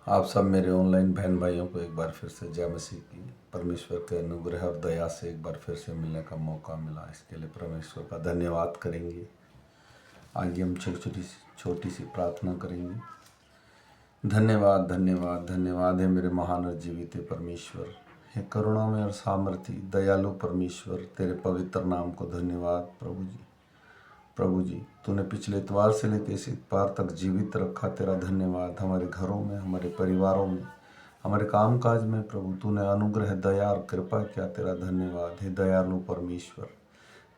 आप सब मेरे ऑनलाइन बहन भाइयों को एक बार फिर से जय मसीह की। परमेश्वर के अनुग्रह और दया से एक बार फिर से मिलने का मौका मिला, इसके लिए परमेश्वर का धन्यवाद करेंगे। आइए हम छोटी सी प्रार्थना करेंगे। धन्यवाद धन्यवाद धन्यवाद है मेरे महान और जीवित परमेश्वर, हे करुणामय और सामर्थी दयालु परमेश्वर, तेरे पवित्र नाम को धन्यवाद। प्रभु जी, तूने पिछले इतवार से लेकर इस इतवार तक जीवित रखा, तेरा धन्यवाद। हमारे घरों में, हमारे परिवारों में, हमारे कामकाज में प्रभु तूने अनुग्रह, दया और कृपा किया, तेरा धन्यवाद। हे दयालु परमेश्वर,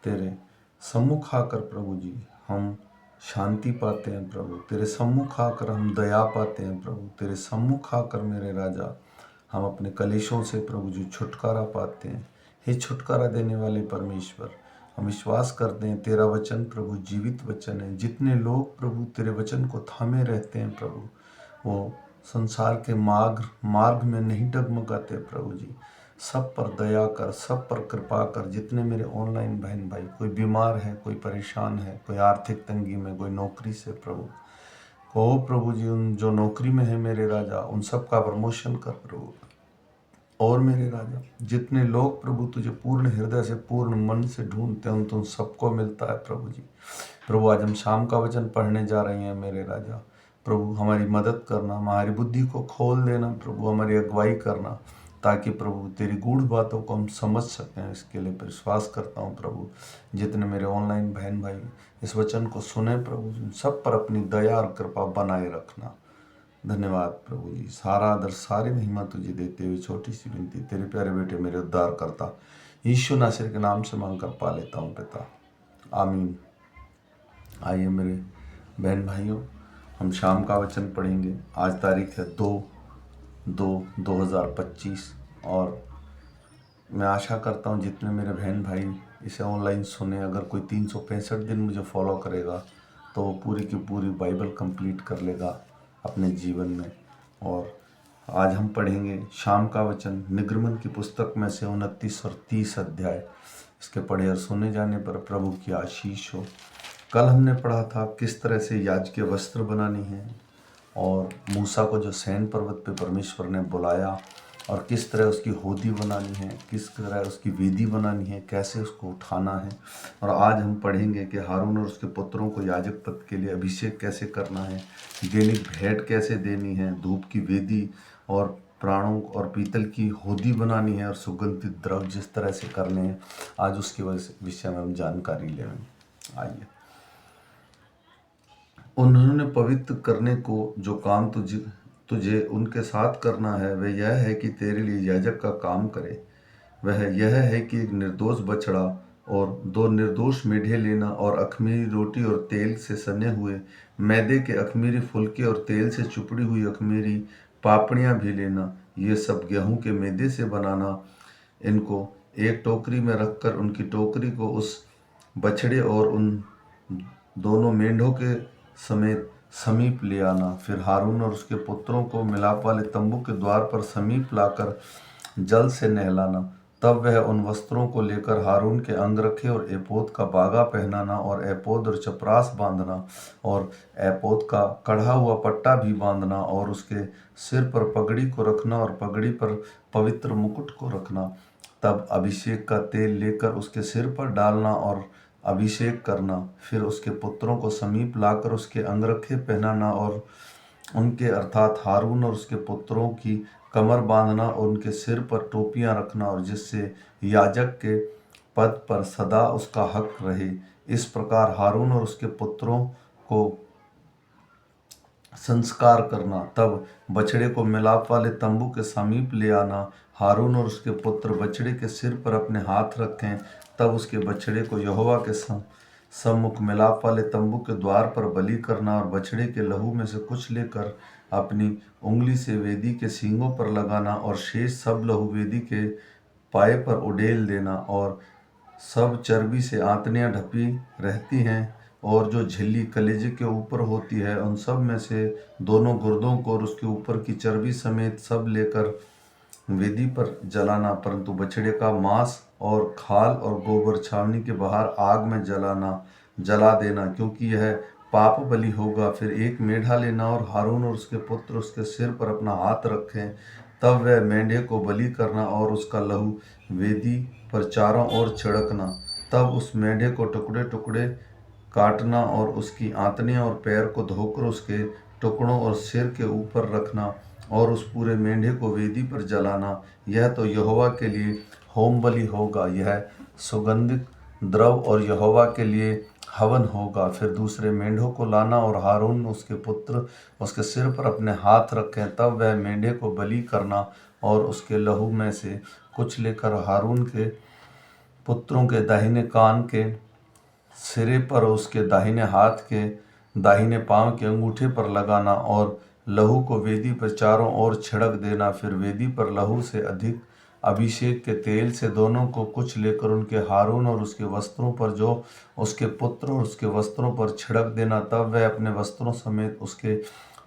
तेरे सम्मुख आकर प्रभु जी हम शांति पाते हैं प्रभु, तेरे सम्मुख आकर हम दया पाते हैं प्रभु, तेरे सम्मुख आकर मेरे राजा हम अपने कलेशों से प्रभु जी छुटकारा पाते हैं। हे छुटकारा देने वाले परमेश्वर, हम विश्वास करते हैं तेरा वचन प्रभु जीवित वचन है। जितने लोग प्रभु तेरे वचन को थामे रहते हैं प्रभु, वो संसार के मार्ग में नहीं डगमगाते प्रभु जी। सब पर दया कर, सब पर कृपा कर। जितने मेरे ऑनलाइन बहन भाई कोई बीमार है, कोई परेशान है, कोई आर्थिक तंगी में, कोई नौकरी से प्रभु, कहो प्रभु जी उन जो नौकरी में है मेरे राजा, उन सब का प्रमोशन कर प्रभु। और मेरे राजा, जितने लोग प्रभु तुझे पूर्ण हृदय से, पूर्ण मन से ढूंढते हैं, तुम सबको मिलता है प्रभु जी। प्रभु आज हम शाम का वचन पढ़ने जा रहे हैं मेरे राजा। प्रभु हमारी मदद करना, हमारी बुद्धि को खोल देना प्रभु, हमारी अगुवाई करना, ताकि प्रभु तेरी गूढ़ बातों को हम समझ सकें। इसके लिए विश्वास करता हूँ प्रभु, जितने मेरे ऑनलाइन बहन भाई इस वचन को सुने प्रभु, सब पर अपनी दया और कृपा बनाए रखना। धन्यवाद प्रभु जी। सारा आदर, सारी महिमा तुझे देते हुए छोटी सी विनती तेरे प्यारे बेटे मेरे उद्धार करता यीशु नासरी के नाम से मांग कर पा लेता हूँ पिता, आमीन। आइए मेरे बहन भाइयों, हम शाम का वचन पढ़ेंगे। आज तारीख है 2/2/2025 और मैं आशा करता हूँ जितने मेरे बहन भाई इसे ऑनलाइन सुने, अगर कोई 365 दिन मुझे फॉलो करेगा तो वो पूरी की पूरी बाइबल कंप्लीट कर लेगा अपने जीवन में। और आज हम पढ़ेंगे शाम का वचन निर्गमन की पुस्तक में से 29 और 30 अध्याय। इसके पढ़े और सुने जाने पर प्रभु की आशीष हो। कल हमने पढ़ा था किस तरह से याजकीय वस्त्र बनानी है, और मूसा को जो सैन पर्वत पे परमेश्वर ने बुलाया, और किस तरह उसकी होदी बनानी है, किस तरह उसकी वेदी बनानी है, कैसे उसको उठाना है। और आज हम पढ़ेंगे कि हारून और उसके पुत्रों को याजक पद के लिए अभिषेक कैसे करना है, दैनिक भेंट कैसे देनी है, धूप की वेदी और प्राणों और पीतल की होदी बनानी है, और सुगंधित द्रव्य जिस तरह से करने हैं, आज उसके विषय में हम जानकारी लेंगे। आइए। उन्होंने पवित्र करने को जो काम तुझे उनके साथ करना है, वह यह है कि तेरे लिए याजक का काम करे। वह यह है कि एक निर्दोष बछड़ा और 2 निर्दोष मेढ़े लेना, और अखमीरी रोटी और तेल से सने हुए मैदे के अखमीरी फुलके और तेल से चुपड़ी हुई अखमीरी पापड़ियाँ भी लेना। ये सब गेहूं के मैदे से बनाना। इनको एक टोकरी में रखकर उनकी टोकरी को उस बछड़े और उन दोनों मेंढों के समीप ले आना। फिर हारून और उसके पुत्रों को मिलाप वाले तंबू के द्वार पर समीप लाकर जल से नहलाना। तब वह उन वस्त्रों को लेकर हारून के अंगरखे और एपोद का बागा पहनाना, और एपोद और चपरास बांधना, और एपोद का कढ़ा हुआ पट्टा भी बांधना, और उसके सिर पर पगड़ी को रखना, और पगड़ी पर पवित्र मुकुट को रखना। तब अभिषेक का तेल लेकर उसके सिर पर डालना और अभिषेक करना। फिर उसके पुत्रों को समीप लाकर उसके अंगरखे पहनाना, और उनके अर्थात हारून और उसके पुत्रों की कमर बांधना, और उनके सिर पर टोपियां रखना, और जिससे याजक के पद पर सदा उसका हक रहे। इस प्रकार हारून और उसके पुत्रों को संस्कार करना। तब बछड़े को मिलाप वाले तंबू के समीप ले आना। हारून और उसके पुत्र बछड़े के सिर पर अपने हाथ रखें। तब उसके बछड़े को यहोवा के सम्मुख मिलाप वाले तंबू के द्वार पर बलि करना, और बछड़े के लहू में से कुछ लेकर अपनी उंगली से वेदी के सींगों पर लगाना, और शेष सब लहू वेदी के पाए पर उडेल देना। और सब चर्बी से आंतनियाँ ढपी रहती हैं, और जो झिल्ली कलेजे के ऊपर होती है, उन सब में से दोनों गुर्दों को और उसके ऊपर की चर्बी समेत सब लेकर वेदी पर जलाना। परंतु बछड़े का मांस और खाल और गोबर छावनी के बाहर आग में जला देना, क्योंकि यह पाप बलि होगा। फिर एक मेढ़ा लेना और हारून और उसके पुत्र उसके सिर पर अपना हाथ रखें। तब वह मेंढे को बलि करना और उसका लहू वेदी पर चारों ओर छिड़कना। तब उस मेंढे को टुकड़े टुकड़े काटना और उसकी आंतड़ियां और पैर को धोकर उसके टुकड़ों और सिर के ऊपर रखना और उस पूरे मेंढे को वेदी पर जलाना। यह तो यहोवा के लिए होम बलि होगा, यह सुगंधित द्रव और यहोवा के लिए हवन होगा। फिर दूसरे मेंढों को लाना और हारून उसके पुत्र उसके सिर पर अपने हाथ रखें। तब वह मेंढे को बलि करना और उसके लहू में से कुछ लेकर हारून के पुत्रों के दाहिने कान के सिरे पर उसके दाहिने हाथ के दाहिने पांव के अंगूठे पर लगाना और लहू को वेदी पर चारों ओर छिड़क देना। फिर वेदी पर लहू से अधिक अभिषेक के तेल से दोनों को कुछ लेकर उनके हारून और उसके वस्त्रों पर जो उसके पुत्र और उसके वस्त्रों पर छिड़क देना। तब वह अपने वस्त्रों समेत उसके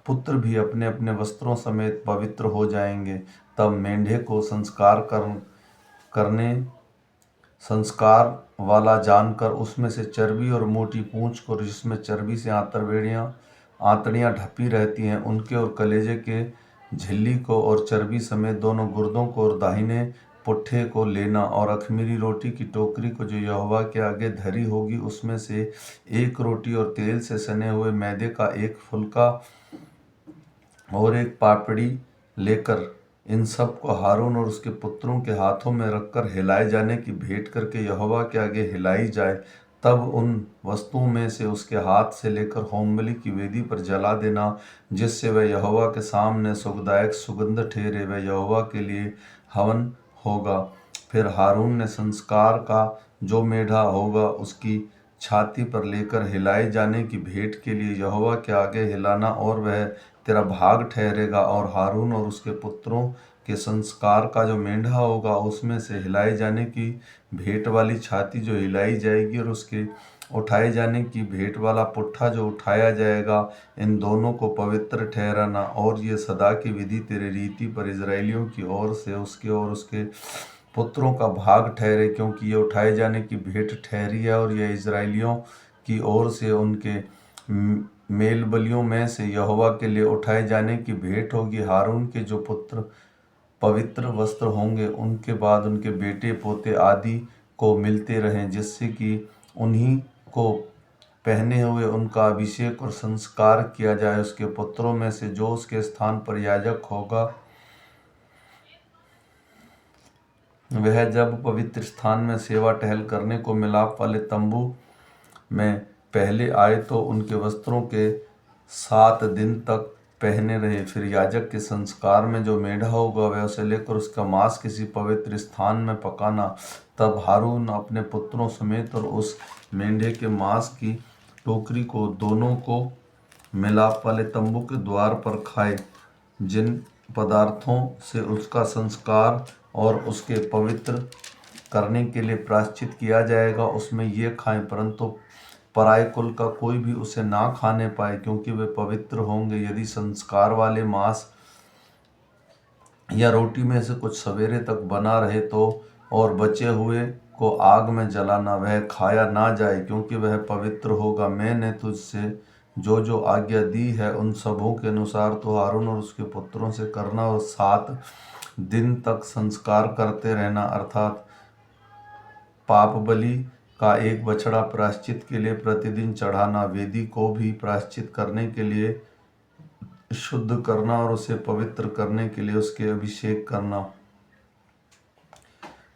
पुत्र भी अपने अपने वस्त्रों समेत पवित्र हो जाएंगे। तब मेंढे को करने संस्कार वाला जानकर उसमें से चर्बी और मोटी पूंछ को, जिसमें चर्बी से आंतड़ियां ढपी रहती हैं, उनके और कलेजे के झिल्ली को और चर्बी समेत दोनों गुर्दों को और दाहिने पुट्ठे को लेना और अख़मीरी रोटी की टोकरी को जो यहोवा के आगे धरी होगी उसमें से एक रोटी और तेल से सने हुए मैदे का एक फुलका और एक पापड़ी लेकर इन सब को हारून और उसके पुत्रों के हाथों में रखकर हिलाए जाने की भेंट करके यहोवा के आगे हिलाई जाए। तब उन वस्तुओं में से उसके हाथ से लेकर होमबलि की वेदी पर जला देना, जिससे वह यहोवा के सामने सुखदायक सुगंध ठहरे, वह यहोवा के लिए हवन होगा। फिर हारून ने संस्कार का जो मेढ़ा होगा उसकी छाती पर लेकर हिलाए जाने की भेंट के लिए यहोवा के आगे हिलाना, और वह तेरा भाग ठहरेगा। और हारून और उसके पुत्रों के संस्कार का जो मेंढा होगा उसमें से हिलाए जाने की भेंट वाली छाती जो हिलाई जाएगी और उसके उठाए जाने की भेंट वाला पुट्ठा जो उठाया जाएगा, इन दोनों को पवित्र ठहराना। और ये सदा की विधि तेरे रीति पर इजराइलियों की ओर से उसके और उसके पुत्रों का भाग ठहरे, क्योंकि ये उठाए जाने की भेंट ठहरी है और यह इजराइलियों की ओर से उनके मेल बलियों में से यहोवा के लिए उठाए जाने की भेंट होगी। हारून के जो पुत्र पवित्र वस्त्र होंगे उनके बाद उनके बेटे पोते आदि को मिलते रहें, जिससे कि उन्हीं को पहने हुए उनका अभिषेक और संस्कार किया जाए। उसके पुत्रों में से जो उसके स्थान पर याजक होगा वह जब पवित्र स्थान में सेवा टहल करने को मिलाप वाले तंबू में पहले आए तो उनके वस्त्रों के 7 दिन तक पहने रहे। फिर याजक के संस्कार में जो मेढ़ा होगा वह उसे लेकर उसका मांस किसी पवित्र स्थान में पकाना। तब हारून अपने पुत्रों समेत और उस मेंढे के मांस की टोकरी को दोनों को मिलाप वाले तंबू के द्वार पर खाए। जिन पदार्थों से उसका संस्कार और उसके पवित्र करने के लिए प्रायश्चित किया जाएगा उसमें ये खाएं, परंतु पराये कुल का कोई भी उसे ना खाने पाए, क्योंकि वे पवित्र होंगे। यदि संस्कार वाले मांस या रोटी में से कुछ सवेरे तक बना रहे तो और बचे हुए को आग में जलाना, वह खाया ना जाए, क्योंकि वह पवित्र होगा। मैंने तुझसे जो जो आज्ञा दी है उन सबों के अनुसार तो हारून और उसके पुत्रों से करना, और 7 दिन तक संस्कार करते रहना, अर्थात पाप बलि का एक बछड़ा प्रायश्चित के लिए प्रतिदिन चढ़ाना, वेदी को भी प्रायश्चित करने के लिए शुद्ध करना और उसे पवित्र करने के लिए उसके अभिषेक करना।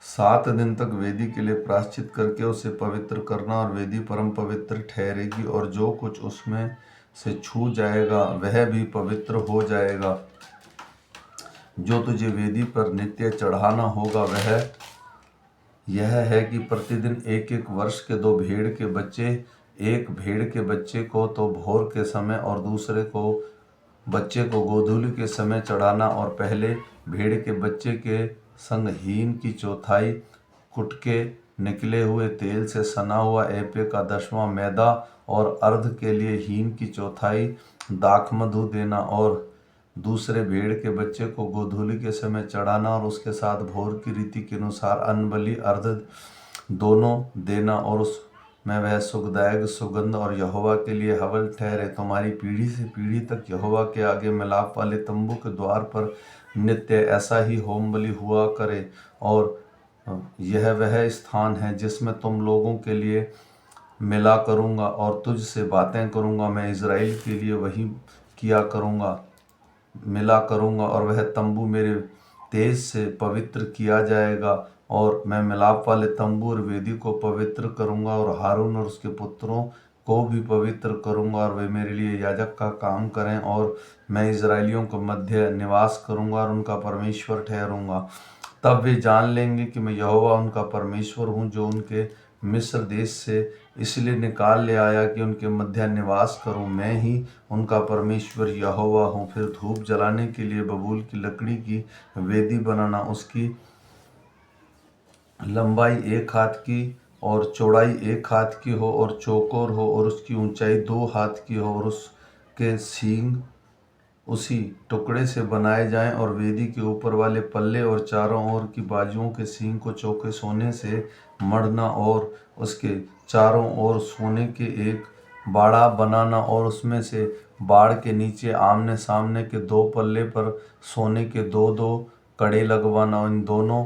7 दिन तक वेदी के लिए प्रायश्चित करके उसे पवित्र करना, और वेदी परम पवित्र ठहरेगी, और जो कुछ उसमें से छू जाएगा वह भी पवित्र हो जाएगा। जो तुझे वेदी पर नित्य चढ़ाना होगा वह यह है कि प्रतिदिन 1-1 वर्ष के 2 भेड़ के बच्चे, एक भेड़ के बच्चे को तो भोर के समय और दूसरे को बच्चे को गोधूली के समय चढ़ाना, और पहले भेड़ के बच्चे के संग हीन की चौथाई कुटके निकले हुए तेल से सना हुआ एपे का 10वां मैदा, और अर्ध के लिए हीन की चौथाई दाखमधु देना, और दूसरे भेड़ के बच्चे को गोधूली के समय चढ़ाना, और उसके साथ भोर की रीति के अनुसार अन्न बलि अर्ध दोनों देना, और उस मैं वह सुखदायक सुगंध और यहोवा के लिए हवल ठहरे। तुम्हारी पीढ़ी से पीढ़ी तक यहोवा के आगे मिलाप वाले तंबू के द्वार पर नित्य ऐसा ही होम बलि हुआ करे। और यह वह स्थान है जिसमें तुम लोगों के लिए मिला करूँगा और तुझ से बातें करूँगा। मैं इज़राइल के लिए वही किया करूँगा, मिला करूँगा, और वह तंबू मेरे तेज से पवित्र किया जाएगा। और मैं मिलाप वाले तंबू और वेदी को पवित्र करूँगा और हारून और उसके पुत्रों को भी पवित्र करूँगा, और वे मेरे लिए याजक का काम करें। और मैं इज़राइलियों के मध्य निवास करूँगा और उनका परमेश्वर ठहरूँगा। तब वे जान लेंगे कि मैं यहोवा उनका परमेश्वर हूँ, जो उनके मिस्र देश से इसलिए निकाल ले आया कि उनके मध्य निवास करूं। मैं ही उनका परमेश्वर यहोवा हूँ। फिर धूप जलाने के लिए बबूल की लकड़ी की वेदी बनाना। उसकी लंबाई 1 हाथ की और चौड़ाई 1 हाथ की हो और चौकोर हो, और उसकी ऊंचाई 2 हाथ की हो, और उसके सींग उसी टुकड़े से बनाए जाएं। और वेदी के ऊपर वाले पल्ले और चारों ओर की बाजुओं के सींग को चौके सोने से मढ़ना, और उसके चारों ओर सोने के एक बाड़ा बनाना, और उसमें से बाड़ के नीचे आमने सामने के 2 पल्ले पर सोने के 2-2 कड़े लगवाना। इन दोनों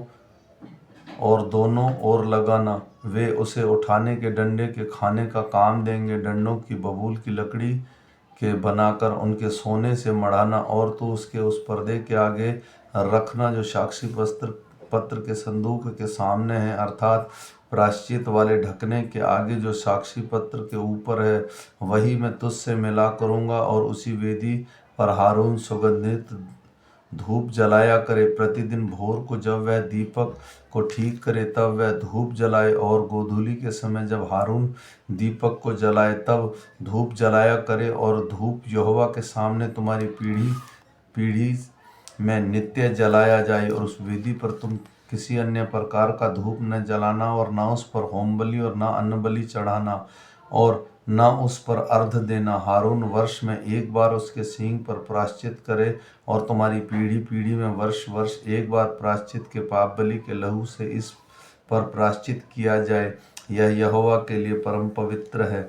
ओर लगाना। वे उसे उठाने के डंडे के खाने का काम देंगे। डंडों की बबूल की लकड़ी के बनाकर उनके सोने से मढ़ाना। और तो उसके उस पर्दे के आगे रखना जो साक्षी पत्र के संदूक के सामने है, अर्थात प्रायश्चित वाले ढकने के आगे जो साक्षी पत्र के ऊपर है, वही मैं तुझसे मिला करूँगा। और उसी वेदी पर हारून सुगंधित धूप जलाया करे। प्रतिदिन भोर को जब वह दीपक को ठीक करे तब वह धूप जलाए, और गोधूली के समय जब हारून दीपक को जलाए तब धूप जलाया करे। और धूप यहोवा के सामने तुम्हारी पीढ़ी पीढ़ी में नित्य जलाया जाए। और उस वेदी पर तुम किसी अन्य प्रकार का धूप न जलाना, और न उस पर होम बलि और न अन्न बलि चढ़ाना, और न उस पर अर्घ देना। हारून वर्ष में 1 बार उसके सींग पर प्रायश्चित करे, और तुम्हारी पीढ़ी पीढ़ी में वर्ष वर्ष 1 बार प्रायश्चित के पाप बलि के लहू से इस पर प्रायश्चित किया जाए। यह यहोवा के लिए परम पवित्र है।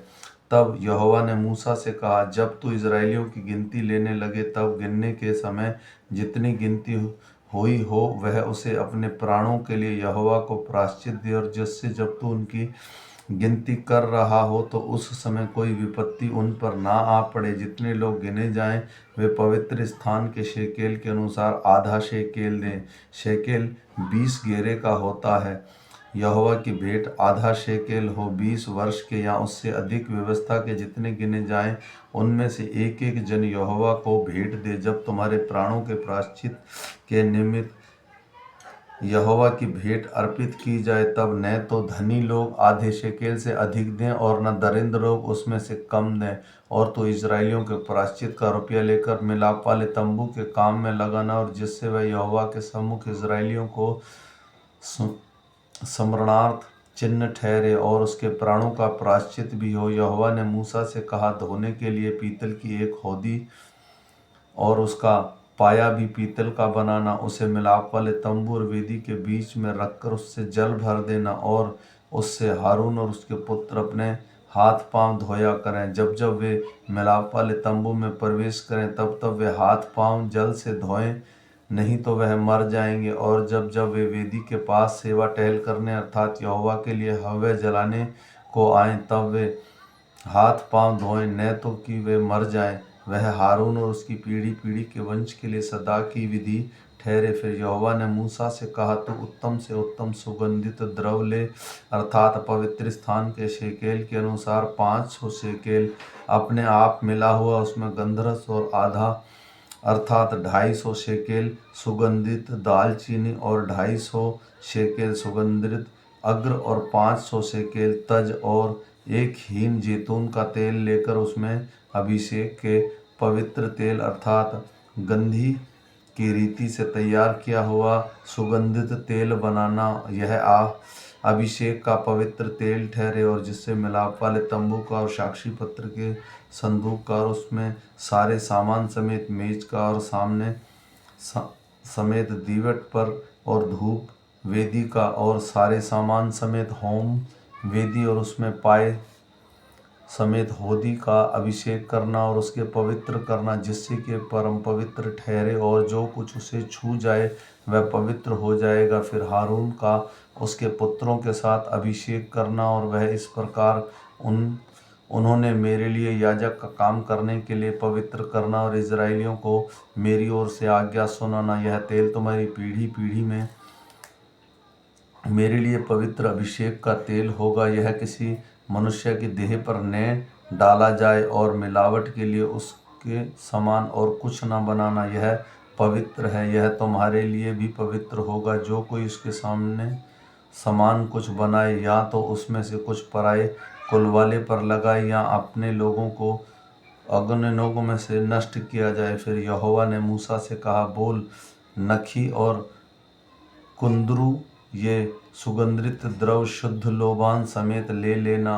तब यहोवा ने मूसा से कहा, जब तू इज़राइलियों की गिनती लेने लगे तब गिनने के समय जितनी गिनती हुई हो वह उसे अपने प्राणों के लिए यहोवा को प्रायश्चित दे। और जिससे जब तू उनकी गिनती कर रहा हो तो उस समय कोई विपत्ति उन पर ना आ पड़े। जितने लोग गिने जाएं वे पवित्र स्थान के शेकेल के अनुसार आधा शेकेल दें। शेकेल 20 गेरे का होता है। यहोवा की भेंट आधा शेकेल हो। 20 वर्ष के या उससे अधिक व्यवस्था के जितने गिने जाएं उनमें से एक एक जन यहोवा को भेंट दे। जब तुम्हारे प्राणों के प्रायश्चित के निमित्त यहोवा की भेंट अर्पित की जाए तब न तो धनी लोग आधे शेकेल से अधिक दें और न दरिद्र लोग उसमें से कम दें। और तो इज़राइलियों के प्रायश्चित का रुपया लेकर मिलाप वाले तंबू के काम में लगाना, और जिससे वह यहोवा के सम्मुख इज़राइलियों को स्मरणार्थ चिन्ह ठहरे और उसके प्राणों का प्रायश्चित भी हो। यहोवा ने मूसा से कहा, धोने के लिए पीतल की एक हौदी और उसका पाया भी पीतल का बनाना। उसे मिलाप वाले तंबू और वेदी के बीच में रखकर उससे जल भर देना, और उससे हारून और उसके पुत्र अपने हाथ पांव धोया करें। जब जब वे मिलाप वाले तंबू में प्रवेश करें तब तब वे हाथ पांव जल से धोएं, नहीं तो वह मर जाएंगे। और जब जब वे वेदी के पास सेवा टहल करने अर्थात यहोवा के लिए हव्य जलाने को आएँ तब वे हाथ पांव धोएं, न तो कि वे मर जाएं। वह हारून और उसकी पीढ़ी पीढ़ी के वंश के लिए सदा की विधि ठहरे। फिर यहोवा ने मूसा से कहा, तू उत्तम से उत्तम सुगंधित द्रव्य ले, अर्थात पवित्र स्थान के शेकेल के अनुसार 500 शेकेल अपने आप मिला हुआ उसमें गंधरस, और आधा अर्थात 250 शेकेल सुगंधित दालचीनी, और 250 शेकेल सुगंधित अग्र, और 500 शेकेल तज, और 1 हीन जैतून का तेल लेकर उसमें अभिषेक के पवित्र तेल अर्थात गंधी की रीति से तैयार किया हुआ सुगंधित तेल बनाना। यह अभिषेक का पवित्र तेल ठहरे, और जिससे मिलाप वाले तंबू का और साक्षी पत्र के संदूक का और उसमें सारे सामान समेत मेज का और सामने समेत दीवट पर और धूप वेदी का और सारे सामान समेत होम वेदी और उसमें पाए समेत होदी का अभिषेक करना और उसके पवित्र करना, जिससे कि परम पवित्र ठहरे और जो कुछ उसे छू जाए वह पवित्र हो जाएगा। फिर हारून का उसके पुत्रों के साथ अभिषेक करना और वह इस प्रकार उन्होंने मेरे लिए याजक का काम करने के लिए पवित्र करना और इजराइलियों को मेरी ओर से आज्ञा सुनाना। यह तेल तुम्हारी पीढ़ी पीढ़ी में मेरे लिए पवित्र अभिषेक का तेल होगा। यह किसी मनुष्य की देह पर न डाला जाए और मिलावट के लिए उसके समान और कुछ न बनाना, यह पवित्र है। यह तुम्हारे लिए भी पवित्र होगा। जो कोई उसके सामने समान कुछ बनाए या तो उसमें से कुछ पराए कुल वाले पर लगाए या अपने लोगों को अग्निनोक में से नष्ट किया जाए। फिर यहोवा ने मूसा से कहा, बोल, नखी और कुंदरू ये सुगंधित द्रव्य शुद्ध लोबान समेत ले लेना।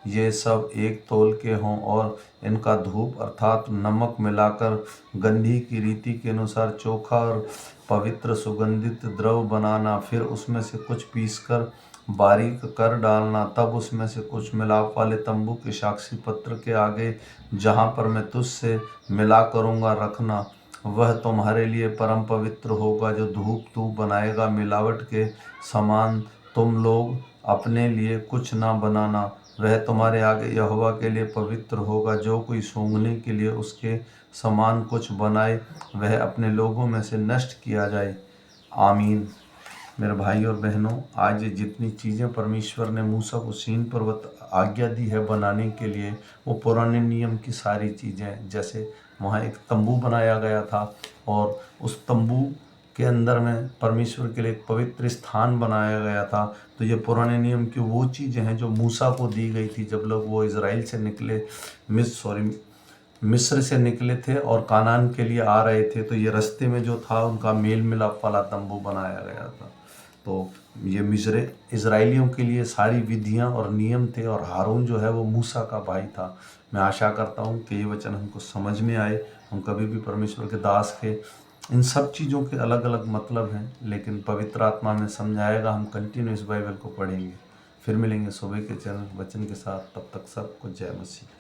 ये सब एक तोल के हों और इनका धूप अर्थात नमक मिलाकर गंधी की रीति के अनुसार चोखा और पवित्र सुगंधित द्रव्य बनाना। फिर उसमें से कुछ पीसकर बारीक कर डालना। तब उसमें से कुछ मिलाप वाले तंबू के साक्षी पत्र के आगे जहाँ पर मैं तुझसे मिला करूँगा रखना। वह तुम्हारे लिए परम पवित्र होगा। जो धूप तू बनाएगा मिलावट के समान तुम लोग अपने लिए कुछ ना बनाना, वह तुम्हारे आगे यहोवा के लिए पवित्र होगा। जो कोई सूंघने के लिए उसके समान कुछ बनाए वह अपने लोगों में से नष्ट किया जाए। आमीन। मेरे भाई और बहनों, आज जितनी चीज़ें परमेश्वर ने मूसा को सीन पर्वत आज्ञा दी है बनाने के लिए, वो पुराने नियम की सारी चीज़ें, जैसे वहाँ एक तंबू बनाया गया था और उस तंबू के अंदर में परमेश्वर के लिए एक पवित्र स्थान बनाया गया था। तो ये पुराने नियम की वो चीज़ें हैं जो मूसा को दी गई थी जब लोग वो इज़राइल से निकले, मिस्र से निकले थे और कानान के लिए आ रहे थे। तो ये रास्ते में जो था उनका मेल मिलाप वाला तंबू बनाया गया था। तो ये इज़राइलियों के लिए सारी विधियां और नियम थे और हारून जो है वो मूसा का भाई था। मैं आशा करता हूँ कि ये वचन हमको समझ में आए। हम कभी भी परमेश्वर के दास के इन सब चीज़ों के अलग अलग मतलब हैं, लेकिन पवित्र आत्मा में समझाएगा। हम कंटिन्यू इस बाइबल को पढ़ेंगे। फिर मिलेंगे सुबह के चैनल वचन के साथ। तब तक सबको जय मसीह।